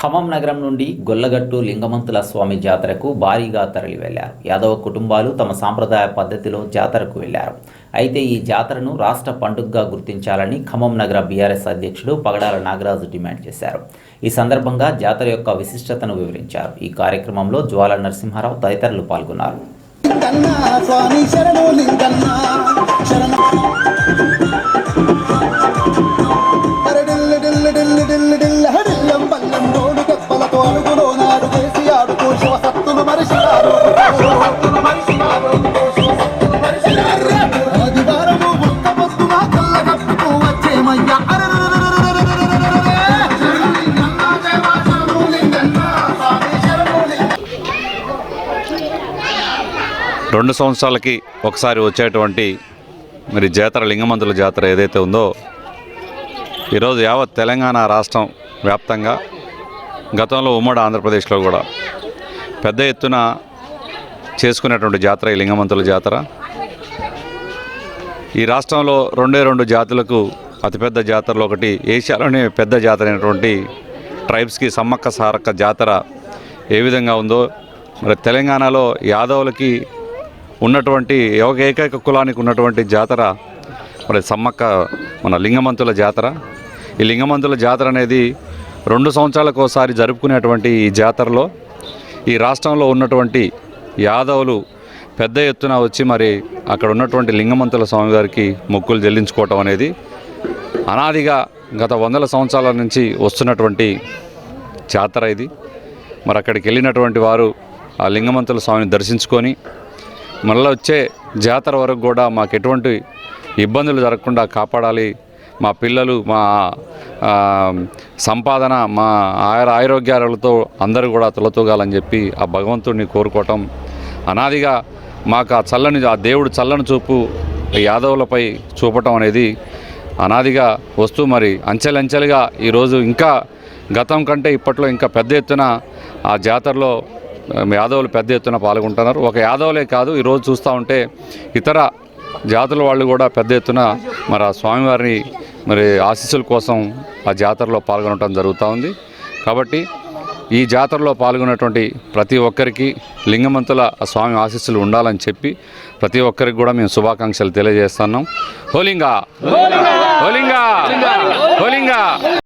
ఖమ్మం నగరం నుండి గొల్లగట్టు లింగమంతుల స్వామి జాతరకు భారీగా తరలి వెళ్లారు. యాదవ కుటుంబాలు తమ సాంప్రదాయ పద్ధతిలో జాతరకు వెళ్లారు. అయితే ఈ జాతరను రాష్ట్ర పండుగగా గుర్తించాలని ఖమ్మం నగర బీఆర్ఎస్ అధ్యక్షుడు పగడాల నాగరాజు డిమాండ్ చేశారు. ఈ సందర్భంగా జాతర యొక్క విశిష్టతను వివరించారు. ఈ కార్యక్రమంలో జ్వాల నరసింహారావు తదితరులు పాల్గొన్నారు. రెండు సంవత్సరాలకి ఒకసారి వచ్చేటువంటి మరి జాతర లింగమంతుల జాతర ఏదైతే ఉందో ఈరోజు యావత్ తెలంగాణ రాష్ట్రం వ్యాప్తంగా గతంలో ఉమ్మడి ఆంధ్రప్రదేశ్లో కూడా పెద్ద ఎత్తున చేసుకునేటువంటి జాతర ఈ లింగమంతుల జాతర. ఈ రాష్ట్రంలో రెండు జాతులకు అతిపెద్ద జాతరలో ఒకటి, ఏషియాలోనే పెద్ద జాతర అయినటువంటి ట్రైబ్స్కి సమ్మక్క సారక్క జాతర ఏ విధంగా ఉందో మరి తెలంగాణలో యాదవులకి ఉన్నటువంటి ఏకైక కులానికి ఉన్నటువంటి జాతర మరి సమ్మక్క మన లింగమంతుల జాతర. ఈ లింగమంతుల జాతర అనేది 2 సంవత్సరాలకు ఒకసారి జరుపుకునేటువంటి ఈ జాతరలో ఈ రాష్ట్రంలో ఉన్నటువంటి యాదవులు పెద్ద ఎత్తున వచ్చి మరి అక్కడ ఉన్నటువంటి లింగమంతుల స్వామి గారికి మొక్కులు చెల్లించుకోవటం అనేది అనాదిగా గత 100 సంవత్సరాల నుంచి వస్తున్నటువంటి జాతర ఇది. మరి అక్కడికి వెళ్ళినటువంటి వారు ఆ లింగమంతుల స్వామిని దర్శించుకొని మళ్ళీ వచ్చే జాతర వరకు కూడా మాకు ఎటువంటి ఇబ్బందులు జరగకుండా కాపాడాలి, మా పిల్లలు మా సంపాదన మా ఆరోగ్యాలతో అందరూ కూడా తొలతూగాలని చెప్పి ఆ భగవంతుడిని కోరుకోవటం అనాదిగా మాకు ఆ దేవుడు చల్లని చూపు యాదవులపై చూపటం అనేది అనాదిగా వస్తూ మరి అంచెలంచెలుగా ఈరోజు ఇంకా గతం కంటే ఇప్పట్లో ఇంకా పెద్ద ఎత్తున ఆ జాతరలో యాదవులు పెద్ద ఎత్తున పాల్గొంటున్నారు. ఒక యాదవులే కాదు, ఈరోజు చూస్తూ ఉంటే ఇతర జాతుల వాళ్ళు కూడా పెద్ద ఎత్తున మరి ఆ స్వామివారిని మరి ఆశీస్సుల కోసం ఆ జాతరలో పాల్గొనడం జరుగుతూ ఉంది. కాబట్టి ఈ జాతరలో పాల్గొన్నటువంటి ప్రతి ఒక్కరికి లింగమంతుల స్వామి ఆశీస్సులు ఉండాలని చెప్పి ప్రతి ఒక్కరికి కూడా మేము శుభాకాంక్షలు తెలియజేస్తున్నాం. హోలింగా హోలింగా.